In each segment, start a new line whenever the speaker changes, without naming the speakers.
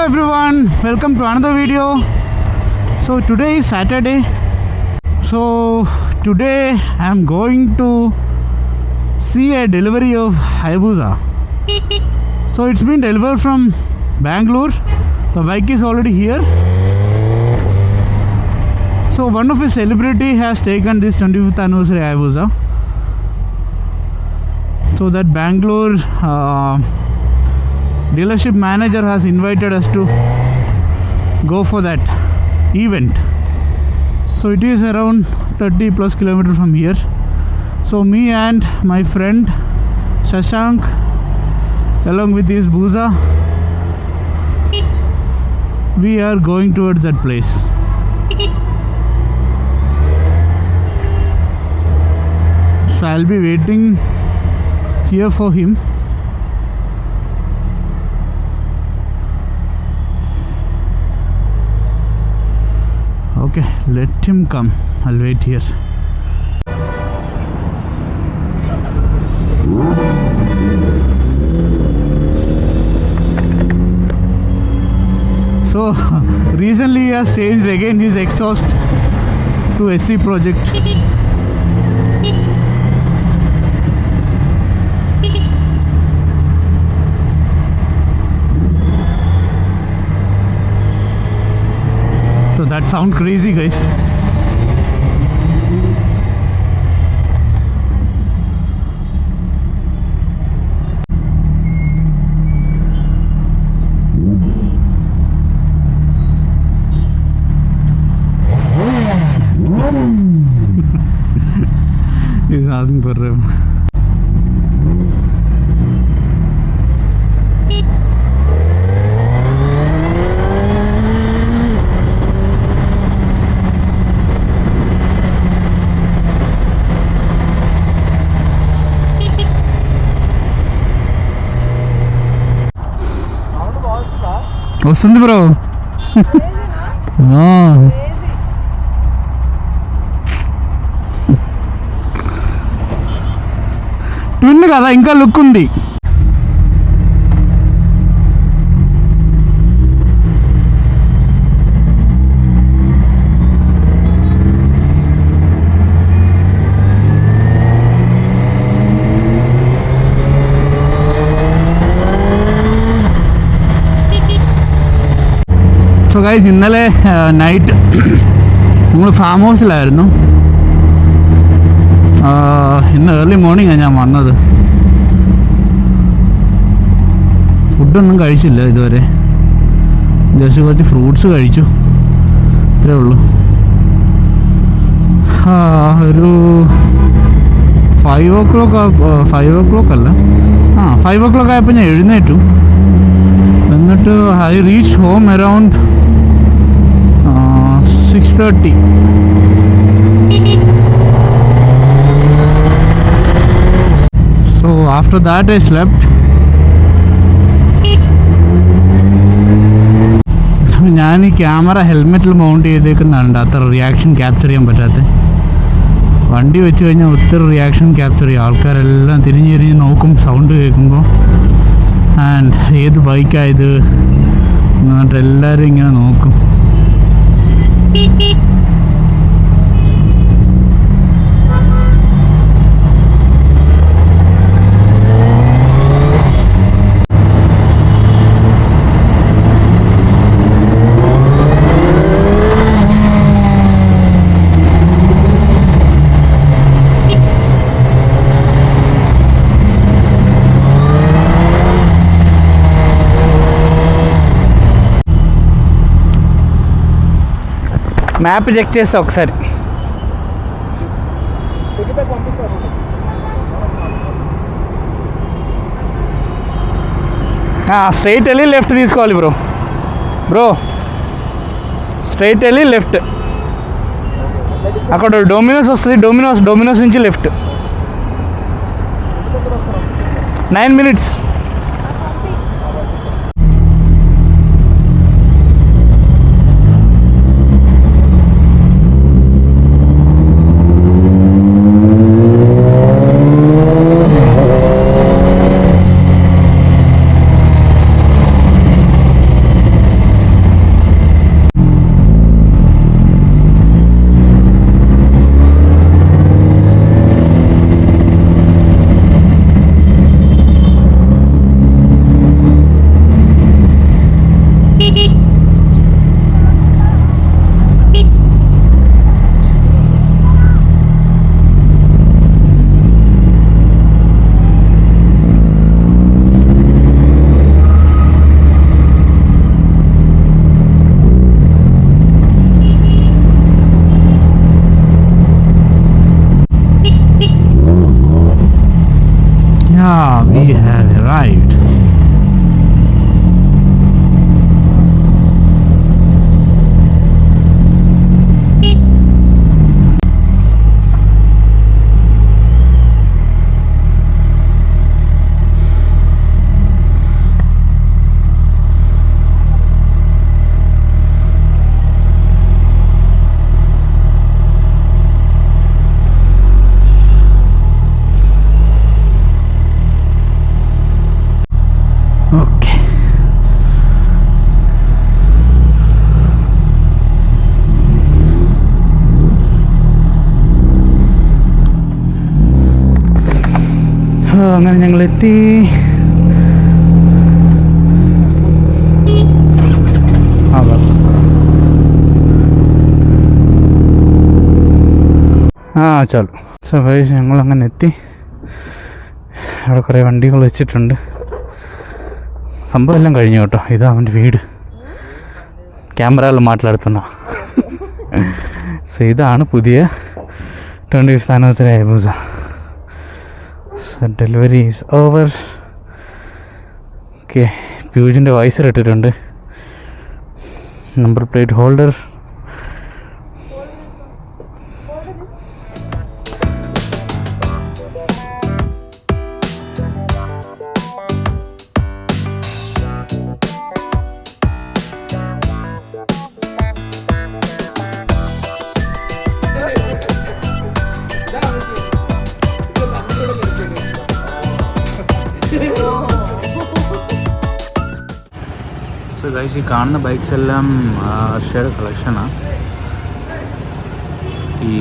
everyone, welcome to another video. So today is Saturday. So today I am going to see a delivery of Hayabusa. So it's been delivered from Bangalore. The bike is already here. So one of his celebrity has taken this 25th anniversary Hayabusa. So that Bangalore dealership manager has invited us to go for that event. So it is around 30 plus kilometers from here. So me and my friend Shashank along with his Busa, we are going towards that place. So I'll be waiting here for him. Okay, let him come. I'll wait here. So recently he has changed again his exhaust to SC Project. So that sound crazy, guys. He's asking for him. వస్తుంది bro. Twin కదా, ఇంకా look ఉంది. So guys, ഇന്നലെ night നമ്മൾ farm ഹൗസിലായിരുന്നു. ഇന്ന് early മോർണിംഗാണ് ഞാൻ വന്നത്. ഫുഡൊന്നും കഴിച്ചില്ല ഇതുവരെ. ജസ്റ്റ് കുറച്ച് ഫ്രൂട്ട്സ് കഴിച്ചു, ഇത്രേ ഉള്ളൂ. ഒരു 5 o'clock അല്ല, 5 o'clock ആയപ്പോൾ ഞാൻ എഴുന്നേറ്റു. എന്നിട്ട് I reach home around 6:30. So after that I slept. ഞാൻ ഈ ക്യാമറ ഹെൽമെറ്റിൽ മൗണ്ട് ചെയ്തേക്കുന്നുണ്ട്, അത്ര റിയാക്ഷൻ ക്യാപ്ചർ ചെയ്യാൻ പറ്റാത്ത. വണ്ടി വെച്ച് കഴിഞ്ഞാൽ ഒത്തിരി റിയാക്ഷൻ ക്യാപ്ചർ ചെയ്യും. ആൾക്കാരെല്ലാം തിരിഞ്ഞ് നോക്കും സൗണ്ട് കേൾക്കുമ്പോൾ. ആൻഡ് ഏത് ബൈക്കായത് എന്നിട്ട് എല്ലാവരും ഇങ്ങനെ നോക്കും. మ్యాప్ చెక్ చేస్తా ఒకసారి. స్ట్రైట్ వెళ్ళి లెఫ్ట్ తీసుకోవాలి బ్రో స్ట్రైట్ వెళ్ళి లెఫ్ట్. అక్కడ డొమినోస్ వస్తుంది, డొమినోస్ నుంచి లెఫ్ట్. 9 minutes. അങ്ങനെ ഞങ്ങൾ എത്തി. ചലോ. സോ ഗൈസ് ഞങ്ങൾ അങ്ങനെ എത്തി. അവിടെ കുറേ വണ്ടികൾ വെച്ചിട്ടുണ്ട്. സംഭവം എല്ലാം കഴിഞ്ഞു കേട്ടോ. ഇതാ അവൻ്റെ വീട്. ക്യാമറയിൽ മാറ്റിലെടുത്തുന്ന. സോ ഇതാണ് പുതിയ 25th anniversary Hayabusa. So delivery is over. Okay, പ്യൂജിൻ്റെ വൈസർ ഇട്ടിട്ടുണ്ട്. Number plate holder. So guys, ഈ കാണുന്ന ബൈക്സ് എല്ലാം ഹർഷയുടെ കളക്ഷനാണ്. ഈ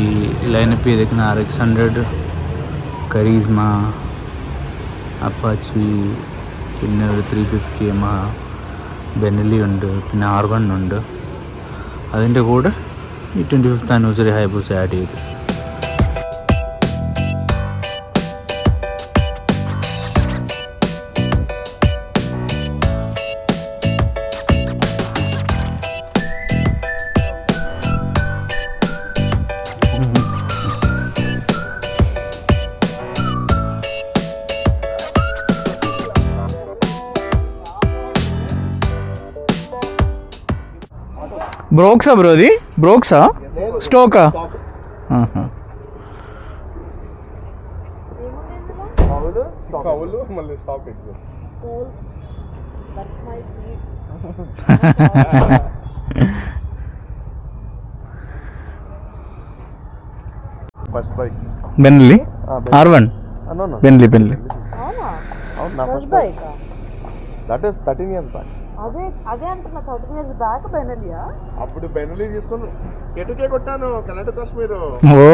ലൈനപ്പ് ചെയ്തേക്കുന്ന RX100, കരീസ്മ, അപ്പാച്ചി, പിന്നെ ഒരു 350 ബെനലി ഉണ്ട്, പിന്നെ R1 ഉണ്ട്. അതിൻ്റെ കൂടെ ഈ 25th anniversary ഹയബൂസ ആഡ് ചെയ്തു. బ్రోక్సా బ్రో? అది బ్రోక్సా? స్టోకా? Benelli R1. Benelli
that is 13 years back.
అదే అంటున్నా, 30 years బ్యాక్ బెనలియా?
అప్పుడు బెనలీ తీసుకొని ఎటుకే కొట్టాను కర్ణాటక కాశ్మీర్.
ఓ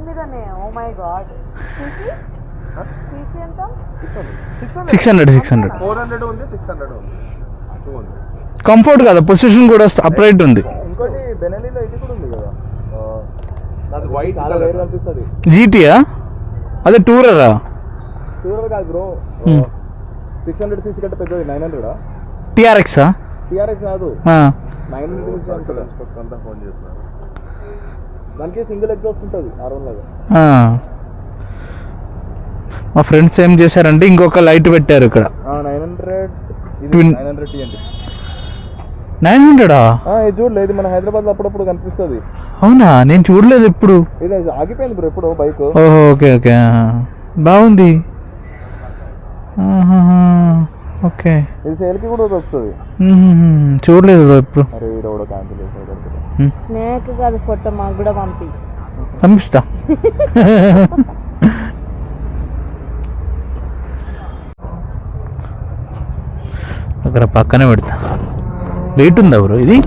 మీదనే. Oh my God. సీసీ ఎంత?
600
400 ఉంది, 600 ఉంది, 200.
కంఫర్ట్ కదా, పొజిషన్ కూడా అప్రైట్ ఉంది.
ఇంకోటి బెనలీలో ఇది కూడా ఉంది కదా, అది వైట్ కలర్ కనిపిస్తుంది.
జీటీయా? అదే టూరరా?
టూరర్ కాదు బ్రో, 600 cc కంటే పెద్దది 900.
టిఆర్ఎక్సా?
టిఆర్ఎక్స్ కాదు, 900 cc అంతా ఫోన్ చేస్తున్నారు. దానికి సింగిల్ ఎగ్జాస్ట్ ఉంటుంది R1 లాగా.
మా ఫ్రెండ్స్ ఏం చేశారంటే ఇంకొక లైట్ పెట్టారు ఇక్కడ.
900 900 TNT.
900?
ఇది చూడలేదు, మన హైదరాబాద్ లో అప్పుడప్పుడు కనిపిస్తుంది.
అవునా? నేను చూడలేదు ఎప్పుడు.
ఇది ఆగిపోయింది బ్రో ఎప్పుడు బైక్.
ఓహో, ఓకే ఓకే, బాగుంది. ఓకే,
ఇది సేల్ కి కూడా దొరుకుతుంది.
చూడలేదు బ్రో ఎప్పుడు.
అరే ఇది కూడా క్యాన్సిల్ చేసేది.
స్నేక్ కాదు, ఫోటో మాకు కూడా
పంపిస్తా. అక్కడ పక్కనే పెడతా. వెయిట్ ఉందా బ్రో ఇది?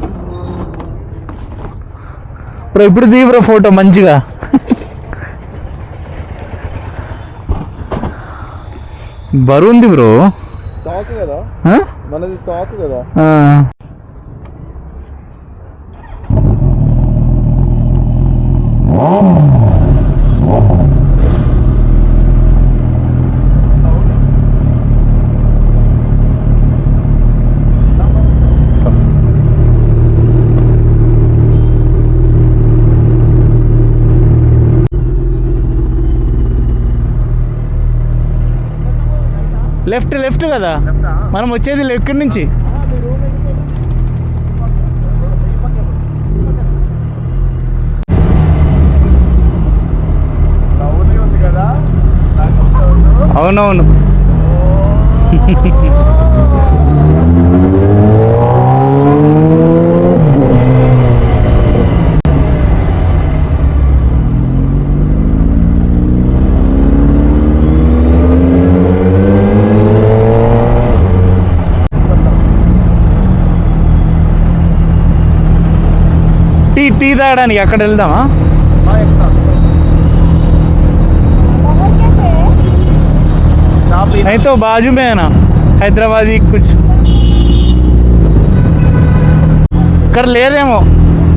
బ్రో ఇప్పుడు తీ బ్రో ఫోటో మంచిగా. బరువు ఉంది బ్రో.
స్టాక్ కదా మనది, స్టాక్ కదా.
లెఫ్ట్ కదా మనం వచ్చేది, ఎక్కడి నుంచి? అవునవును. టీ తాగడానికి అక్కడ వెళ్దామా? नहीं तो बाजू में है ना हैदराबादी कुछ ఇక్కడ లేదేమో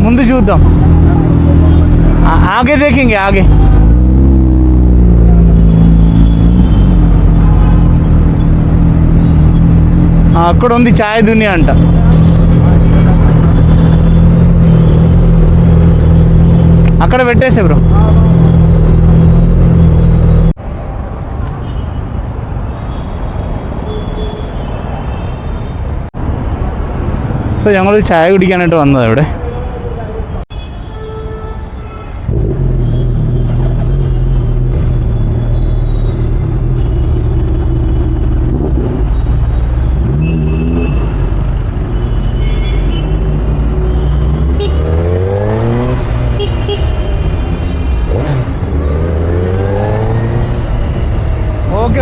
ముందు చూద్దాం ఆగే దేకింగే ఆగే అక్కడ ఉంది ఛాయ్ దునియా అంట అక్కడ పెట్టేసే బ్రో സോ ഞങ്ങൾ ചായ കുടിക്കാനായിട്ട് വന്നത് ഇവിടെ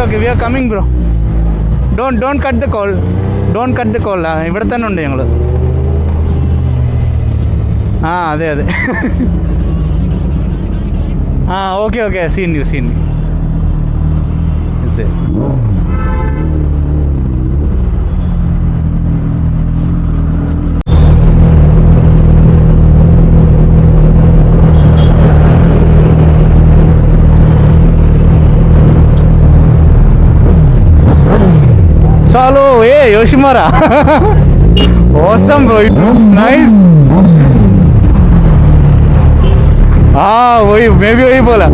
okay we are coming bro don't cut the call ഇവിടെ തന്നെ ഉണ്ട് ഞങ്ങൾ ആ അതെ ആ okay seen you Chalo, hey Yoshimura. Awesome bro, it looks nice. वही मैं भी वही बोला.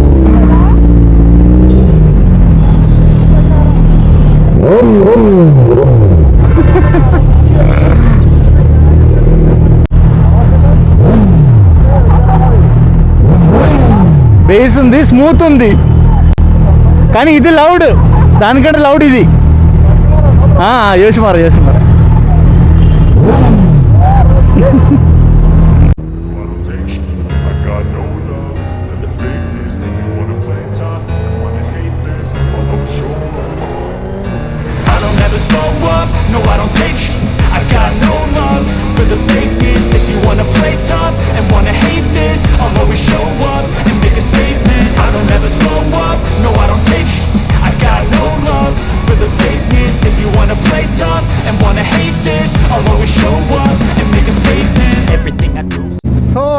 బేస్ ఉంది, స్మూత్ ఉంది, కానీ ఇది లౌడ్, దానికంటే లౌడ్ ఇది. యోసిమారా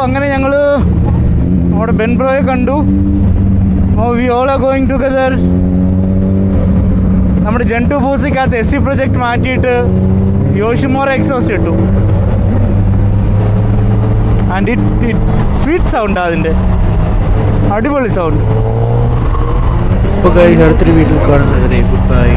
അങ്ങനെ ഞങ്ങൾ നമ്മുടെ ബെൻബ്രോയെ കണ്ടു. We all are going together. നമ്മുടെ ജെൻടു ബൂസിക്കകത്ത് SC പ്രൊജക്റ്റ് മാറ്റിയിട്ട് യോഷിമോറ എക്സോസ്റ്റ് ഇട്ടു. ആൻഡ് ഇറ്റ് സ്വീറ്റ് സൗണ്ട്, അതിൻ്റെ അടിപൊളി സൗണ്ട്.
അടുത്തൊരു വീട്ടിൽ കാണുന്നവരെ ഗുഡ് ബൈ.